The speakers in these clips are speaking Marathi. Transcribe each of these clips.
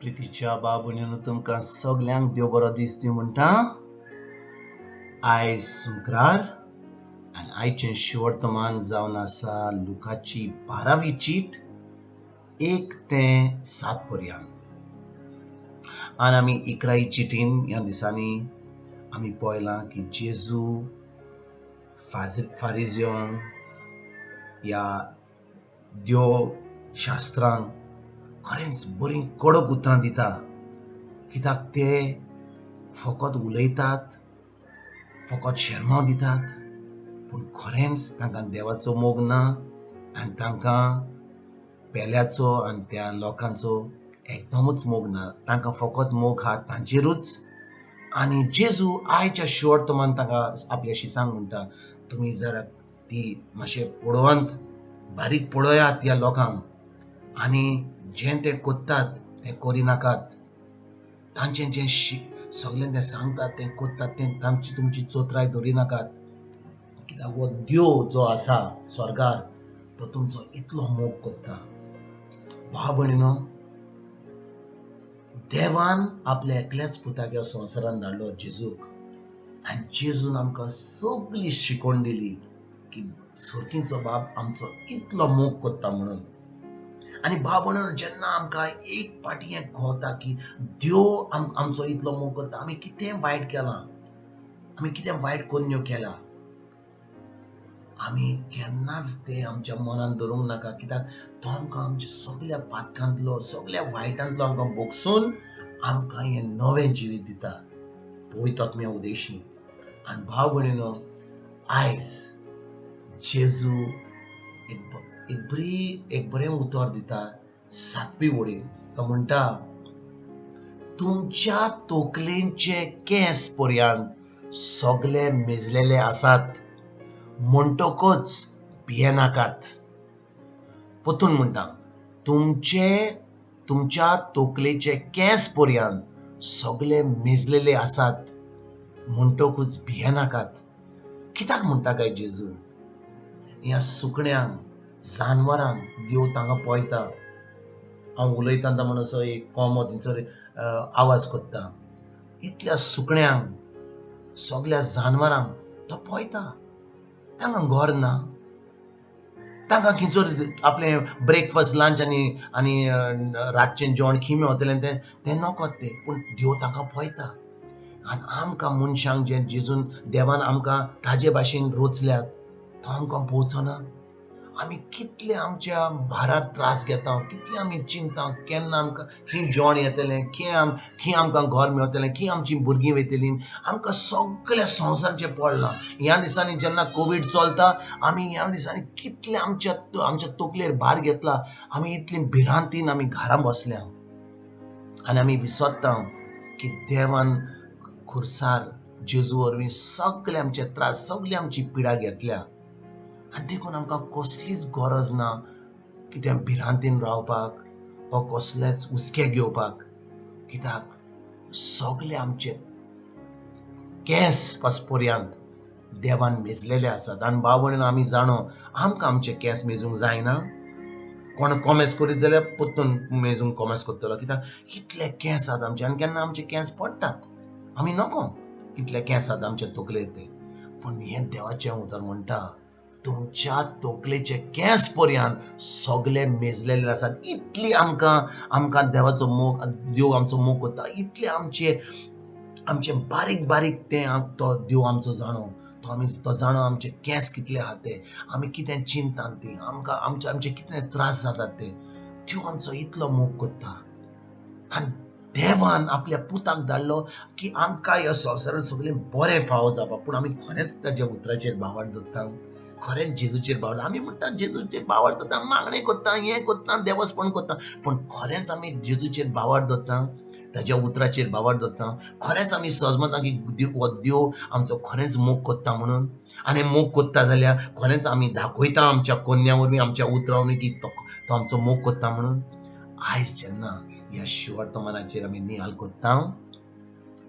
प्रितीच्या बाबून तुमकां सगल्यांक देव बरो दीस दिवं म्हणटा. आयज शुक्रार आनी आयचें शिवर्तमान जावन आसा लुकाची 12वी चीट 1 ते 7 पर्यंत. आनी आमी 11 चिटीन ह्या दिसांनी आमी पळयलां की जेजू फारिजियांक ह्या देव शास्त्रांक खरेंच बरी कडक उतरां दिता. कित्याक ते फकत उलयतात, फकत शर्माव दितात, पूण खरेंच तांकां देवाचो मोग ना आनी तांकां पेल्याचो आनी त्या लोकांचो एकदमूच मोग ना. तांकां फकत मोग हा तांचेरूच. आनी जेजू आयच्या शिवर्तमान तांकां आपल्या शिसांक म्हणटा, तुमी जर ती मातशें पळोवंत बारीक पळयात ह्या लोकांक आनी जें ते कोत्तात तें करिनाकात. तांचें जें सगळें तें सांगतात तें कोत्तात तें तुमची चोत्राय धरिनाकात. कित्याक हो देव जो आसा स्वर्गार तो तुमचो इतलो मोग कोत्ता. भाव भयणीनो, देवान आपल्या एकल्याच पुताक ह्या संवसारांत धाडलो जेजूक. आनी जेजून आमकां सगळी शिकवण दिली की सुरकीचो बाब आमचो इतलो मोग कोत्ता म्हणून. आनी भाव भयणीनो, जेन्ना आमकां एक पाटी हें कळटा की देव आमचो इतलो मोग कोत्ता, आमी कितें वायट केलां, आमी कितें वायट कोन्यो केला, आमी केन्नाच तें आमच्या मनान धरूंक नाका. कित्याक तो आमकां आमच्या सगळ्या पातकांतलो सगळ्या वायटांतलो आमकां भोगसून आमकां हें नवें जिवीत दिता पवित्र आत्म्या उदेशी. आनी भाव भयणीनो, आयज जेजू एक बरें उतर दिता 7वी वळीन. तो म्हणटा, तुमच्या तोकलेंचे केंस पर्यंत सगळे मेजलेले आसात म्हणटकच भियेनाकात. परतून म्हणटा, तुमच्या तोकलेचे केंस पर्यंत सगळे मेजलेले आसात म्हणटकूच भियेनाकात. कित्याक म्हणटा काय जेजू? ह्या सुकण्यांक, जानवरांक देव तांकां पळयता. हांव उलयता म्हणसर एक कोंबो थंयसर आवाज कोत्ता. इतल्या सुकण्यांक, सगळ्या जानवरांक तो पळयता. तांकां घर ना, तांकां खंयचोर आपलें ब्रेकफास्ट लंच आनी रातचें जेवण खंय मेळटलें तें नकळत तें, पूण देव तांकां पळयता. आनी आमकां मनशांक जें जेजून देवान आमकां ताजे भाशेन रचल्यात तो आमकां पळोवचोना. आमी कितले आमच्या भारार त्रास घेता, कितले आमी चिंता केन्ना आमकां खंय जेवण येतलें, खंय आमकां घर मेळटलें, खंय आमचीं भुरगीं वयतलीं. आमकां सगळ्या संवसाराचें पडलां. ह्या दिसांनी जेन्ना कोवीड चलता, आमी ह्या दिसांनी कितले आमच्या तकलेर भार घेतला. आमी इतली भिरांतीन आमी घरां बसल्या आनी आमी विसरता की देवान खुर्सार जेजू वरवीं सगळे आमचे त्रास, सगळी आमची पिडा घेतल्या. आनी देखून आमकां कसलीच गरज ना कितें भिरांतीन रावपाक वा कसलेच हुस्के घेवपाक. कित्याक सगळे आमचे केंस पर्यंत देवान मेजलेले आसात. आनी भाव भयणीनो, आमी जाणो आमकां आमचे केंस मेजूंक जायना. कोण कोमेस करीत जाल्यार परतून मेजूंक कोमेस करतलो. कित्याक इतले केंस आसात आमचे आनी केन्ना आमचे केंस पडटात. आमी नको कितले केंस आसात आमच्या तकलेर ते. पूण हें देवाचें उतर म्हणटा, तुमच्या तकलेचे केंस पर्यंत सगळे मेजलेले आसात. इतली आमकां देवाचो मोग, देव आमचो मोग करता. इतले आमचे बारीक बारीक तो देव आमचो जाणो. तो जाणो आमचे केंस कितले आहात ते, आमी कितें चिंतात ती, आमचे कितले त्रास जातात ते. देव आमचो इतलो मोग करता. आनी देवान आपल्या पुताक धाडलो की आमकां ह्या संवसारांत सगळें बरें फावो जावपाक. पूण आमी खरेंच ताच्या उतराचेर बावर दवरता, खरेंच जेजूचेर बावर. आमी म्हणटा जेजूचेर बावर दवरता, मागणें कोत्ता, हें कोत्ता, देवस्पण कोत्ता, पूण खरेंच आमी जेजूचेर बावर दवरता, ताच्या उतराचेर बावर दवरता. खरेंच आमी समजता की हो देव आमचो खरेंच मोग कोत्ता म्हणून. आनी मोग कोत्ता जाल्यार खरेंच आमी दाखयता आमच्या कोन्या वरवीं, आमच्या उतरां वरवीं की तो आमचो मोग कोत्ता म्हणून. आयज जेन्ना ह्या शिवर्तमानाचेर आमी नियाळ कोत्ता,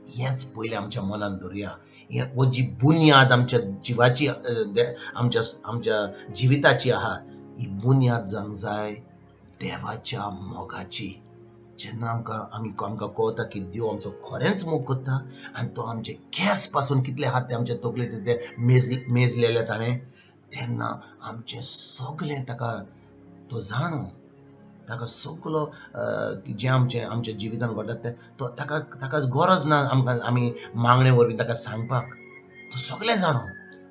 हेंच पयलें आमच्या मनान धरुया. हो जी बुन्याद आमच्या जिवाची, आमच्या जिविताची आहा, ही बुन्याद जावंक जाय देवाच्या मोगाची. जेन्ना आमकां कळटा की देव आमचो खरेंच मोग करता आनी तो आमचे केंस पासून कितले आहात ते आमचे तकले तितले मेजलेले ताणें, तेन्ना आमचें सगळें ताका तो जाणो, ताका सगलो जें आमच्या जिवितान घडटा तें तो ताका गरज ना आमी मागणे वरवीं ताका सांगपाक, तो सगळें जाणो.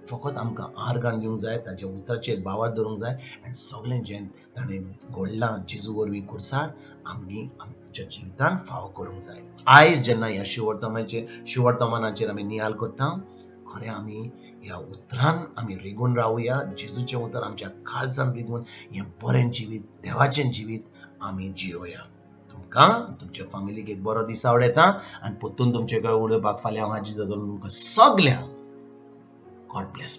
फकत आमकां आर्गान दिवंक जाय, ताच्या उतराचेर बावर दवरूंक जाय आनी सगळें जें ताणें घडलां जेजू वरवीं खुर्सार आमच्या जिवितान फाव करूंक जाय. आयज जेन्ना ह्या शिवर्तमानाचेर आमी नियाळ करता, खरें आमी ह्या उतरान आमी रिगून रावुया. जेजूचें उतर आमच्या काळजान रिगून हें बरें जिवीत, देवाचें जिवीत आमी जियोया. तुमकां तुमच्या फॅमिलीक एक बरो दीस आवडेता आनी परतून तुमचे कडेन उलोवपाक फाल्यां हांव हाजीर जातलों. तुमकां सगल्यांक गॉड ब्लेस.